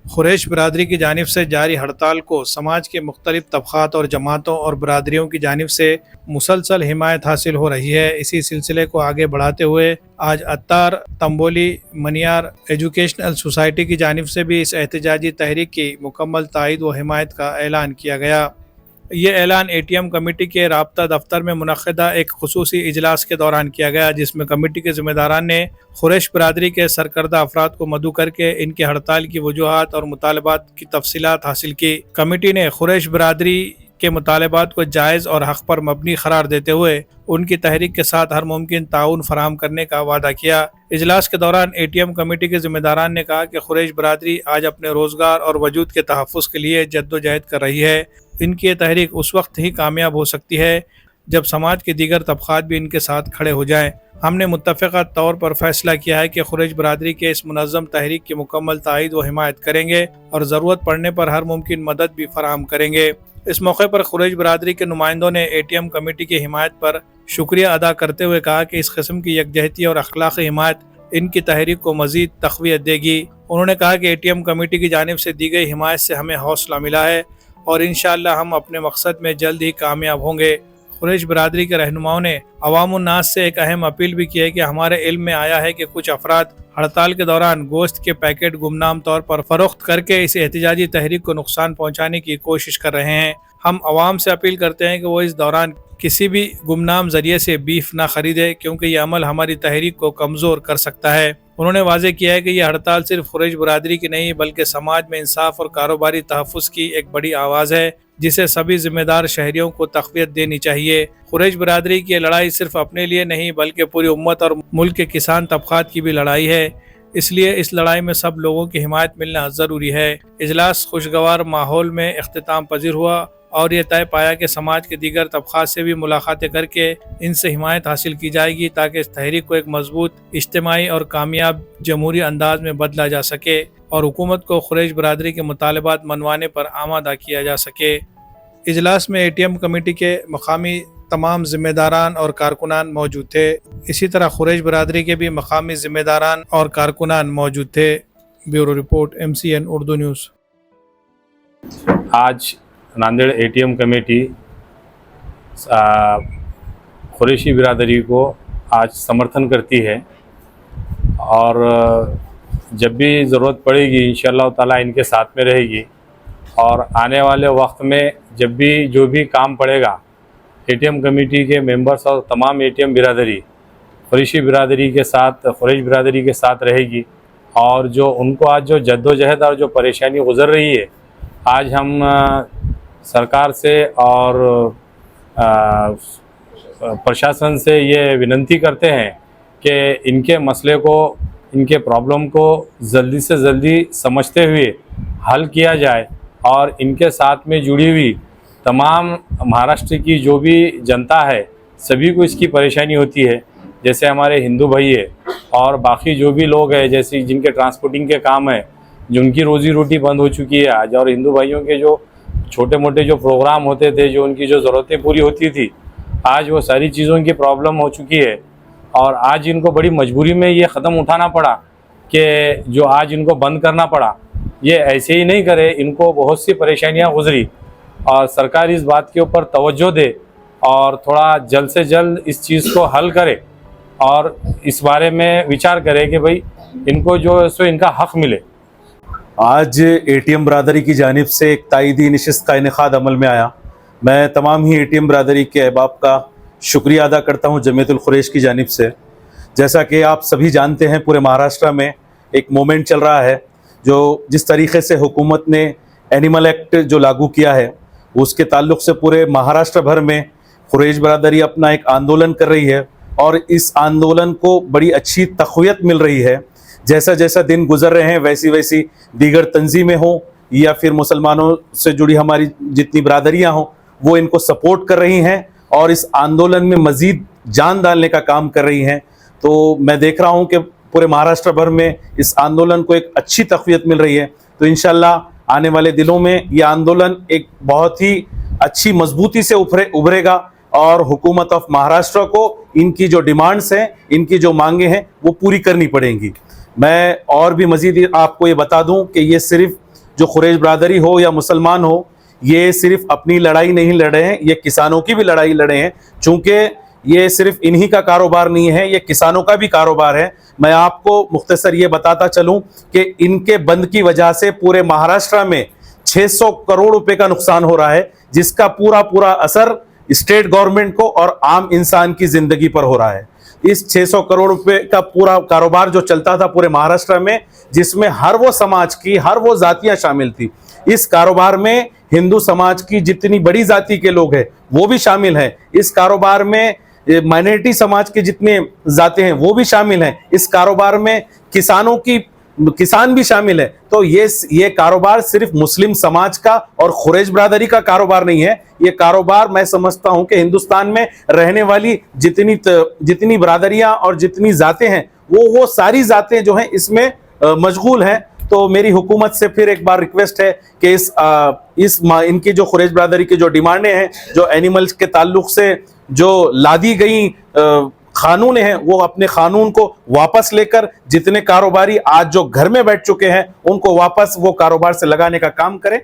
कुरैश बिरादरी की जानिब से जारी हड़ताल को समाज के मुख्तलिफ तबक़ात और जमातों और बिरादरियों की जानिब से मुसलसल हिमायत हासिल हो रही है। इसी सिलसिले को आगे बढ़ाते हुए आज अत्तार तंबोली मनियार एजुकेशनल सोसाइटी की जानिब से भी इस एहतजाजी तहरीक की मुकम्मल तायद व हिमायत का ऐलान किया गया। ये ऐलान ATM कमेटी के राब्ता दफ्तर में मुनक़्क़दा एक खुसूसी इजलास के दौरान किया गया, जिसमें कमेटी के ज़िम्मेदारान ने कुरैश बिरादरी के सरकर्दा अफराद को मदऊ करके इनकी हड़ताल की वजूहात और मुतालबात की तफसीलात हासिल की। कमेटी ने कुरैश बिरादरी के मुतालबात को जायज़ और हक़ पर मबनी करार देते हुए उनकी तहरीक के साथ हर मुमकिन ताउन फराहम करने का वादा किया। इजलास के दौरान ATM कमेटी के ज़िम्मेदारान ने कहा कि कुरैश बिरादरी आज अपने रोज़गार और वजूद के तहफ़्फ़ुज़ के लिए जद्दोजहद कर रही है। इनकी ये तहरीक उस वक्त ही कामयाब हो सकती है जब समाज के दीगर तबक़ात भी इनके साथ खड़े हो जाएं। हमने मुत्तफ़िक़ा तौर पर फैसला किया है कि कुरैश बिरादरी के इस मुनज़्ज़म तहरीक की मुकम्मल तायद व हिमायत करेंगे और ज़रूरत पड़ने पर हर मुमकिन मदद भी फराहम करेंगे। इस मौके पर कुरैश बिरादरी के नुमाइंदों ने ATM कमेटी की हिमायत पर शुक्रिया अदा करते हुए कहा कि इस किस्म की यकजहती और अखलाक़ी हिमायत इनकी तहरीक को मज़ीद तक़वियत देगी। उन्होंने कहा कि ATM कमेटी की जानिब से दी गई हिमायत से हमें हौसला मिला है और इंशाअल्लाह हम अपने मकसद में जल्द ही कामयाब होंगे। कुरैश बिरादरी के रहनुमाओं ने अवामुन्नास से एक अहम अपील भी की है कि हमारे इल्म में आया है कि कुछ अफराद हड़ताल के दौरान गोश्त के पैकेट गुमनाम तौर पर फ़रोख्त करके इस एहतजाजी तहरीक को नुकसान पहुँचाने की कोशिश कर रहे हैं। हम आवाम से अपील करते हैं कि वो इस दौरान किसी भी गुमनाम ज़रिए से बीफ ना खरीदे, क्योंकि यह अमल हमारी तहरीक को कमज़ोर कर सकता है। उन्होंने वाज़ेह किया है कि यह हड़ताल सिर्फ कुरैश बिरादरी की नहीं बल्कि समाज में इंसाफ और कारोबारी तहफ़्फ़ुज़ की एक बड़ी आवाज़ है, जिसे सभी जिम्मेदार शहरियों को तक़वियत देनी चाहिए। कुरैश बिरादरी की लड़ाई सिर्फ अपने लिए नहीं बल्कि पूरी उम्मत और मुल्क के किसान तबक़ात की भी लड़ाई है, इसलिए इस लड़ाई में सब लोगों की हिमायत मिलना ज़रूरी है। इजलास खुशगवार माहौल में इख्तिताम पजीर हुआ और ये तय पाया कि समाज के दीगर तबक़ात से भी मुलाकातें करके इनसे हिमायत हासिल की जाएगी ताकि इस तहरीक को एक मजबूत इज्तिमाई और कामयाब जमहूरी अंदाज में बदला जा सके और हुकूमत को कुरैश बिरादरी के मुतालबात मनवाने पर आमादा किया जा सके। इजलास में ATM कमेटी के मकामी तमाम ज़िम्मेदारान और कारकुनान मौजूद थे। इसी तरह कुरैश बिरादरी के भी मकामी ज़िम्मेदारान और कारकुनान मौजूद थे। Bureau report MCN Urdu news. आज नांदेड़ ATM कमेटी कुरैशी बिरादरी को आज समर्थन करती है और जब भी ज़रूरत पड़ेगी इंशाअल्लाह ताला इनके साथ में रहेगी और आने वाले वक्त में जब भी जो भी काम पड़ेगा ATM कमेटी के मेंबर्स और तमाम ATM बिरादरी कुरैशी बिरादरी के साथ कुरैश बिरादरी के साथ रहेगी और जो उनको आज जो जद्दोजहद और जो परेशानी गुज़र रही है, आज हम सरकार से और प्रशासन से ये विनती करते हैं कि इनके मसले को, इनके प्रॉब्लम को जल्दी से जल्दी समझते हुए हल किया जाए और इनके साथ में जुड़ी हुई तमाम महाराष्ट्र की जो भी जनता है सभी को इसकी परेशानी होती है। जैसे हमारे हिंदू भाई है और बाकी जो भी लोग हैं जैसे जिनके ट्रांसपोर्टिंग के काम है, जिनकी रोज़ी रोटी बंद हो चुकी है आज, और हिंदू भाइयों के जो छोटे मोटे जो प्रोग्राम होते थे, जो उनकी जो ज़रूरतें पूरी होती थी, आज वो सारी चीज़ों की प्रॉब्लम हो चुकी है और आज इनको बड़ी मजबूरी में ये क़दम उठाना पड़ा कि जो आज इनको बंद करना पड़ा, ये ऐसे ही नहीं करे, इनको बहुत सी परेशानियां गुजरी और सरकार इस बात के ऊपर तवज्जो दे और थोड़ा जल्द से जल्द इस चीज़ को हल करे और इस बारे में विचार करे कि भाई इनको जो है सो इनका हक़ मिले। आज ATM बिरादरी की जानिब से एक तायदी नशिस्त का इनेकाद अमल में आया। मैं तमाम ही ATM बिरादरी के अहबाब का शुक्रिया अदा करता हूँ जमीयतुल कुरैश की जानिब से। जैसा कि आप सभी जानते हैं पूरे महाराष्ट्र में एक मोमेंट चल रहा है, जो जिस तरीके से हुकूमत ने एनिमल एक्ट जो लागू किया है उसके ताल्लुक़ से पूरे महाराष्ट्र भर में कुरैश बिरादरी अपना एक आंदोलन कर रही है और इस आंदोलन को बड़ी अच्छी तक़वियत मिल रही है। जैसा जैसा दिन गुजर रहे हैं वैसी वैसी दीगर तंजीमें हों या फिर मुसलमानों से जुड़ी हमारी जितनी बिरादरियां हों वो इनको सपोर्ट कर रही हैं और इस आंदोलन में मज़ीद जान डालने का काम कर रही हैं। तो मैं देख रहा हूं कि पूरे महाराष्ट्र भर में इस आंदोलन को एक अच्छी तक़वियत मिल रही है। तो इंशाअल्लाह आने वाले दिनों में ये आंदोलन एक बहुत ही अच्छी मजबूती से उभरेगा और हुकूमत ऑफ महाराष्ट्र को इनकी जो डिमांड्स हैं, इनकी जो मांगे हैं वो पूरी करनी पड़ेंगी। मैं और भी मज़ीद आपको ये बता दूं कि ये सिर्फ जो खुरेश बरादरी हो या मुसलमान हो, ये सिर्फ अपनी लड़ाई नहीं लड़े हैं, ये किसानों की भी लड़ाई लड़े हैं। चूंकि ये सिर्फ इन्हीं का कारोबार नहीं है, ये किसानों का भी कारोबार है। मैं आपको मुख्तसर ये बताता चलूं कि इनके बंद की वजह से पूरे महाराष्ट्र में 600 करोड़ रुपए का नुकसान हो रहा है, जिसका पूरा पूरा असर स्टेट गवर्नमेंट को और आम इंसान की जिंदगी पर हो रहा है। इस 600 करोड़ रुपए का पूरा कारोबार जो चलता था पूरे महाराष्ट्र में, जिसमें हर वो समाज की हर वो जातियां शामिल थी, इस कारोबार में हिंदू समाज की जितनी बड़ी जाति के लोग हैं वो भी शामिल हैं। इस कारोबार में माइनॉरिटी समाज के जितने जाते हैं वो भी शामिल हैं। इस कारोबार में किसान भी शामिल है। तो ये कारोबार सिर्फ मुस्लिम समाज का और खुरेश बरादरी का कारोबार नहीं है। ये कारोबार मैं समझता हूं कि हिंदुस्तान में रहने वाली जितनी बरादरियां और जितनी जातें हैं वो सारी जातें जो हैं इसमें मशगूल हैं। तो मेरी हुकूमत से फिर एक बार रिक्वेस्ट है कि इनकी जो खुरेश बरादरी की जो डिमांडें हैं, जो एनिमल्स के ताल्लुक से जो लादी गई कानून है, वो अपने कानून को वापस लेकर जितने कारोबारी आज जो घर में बैठ चुके हैं उनको वापस वो कारोबार से लगाने का काम करें।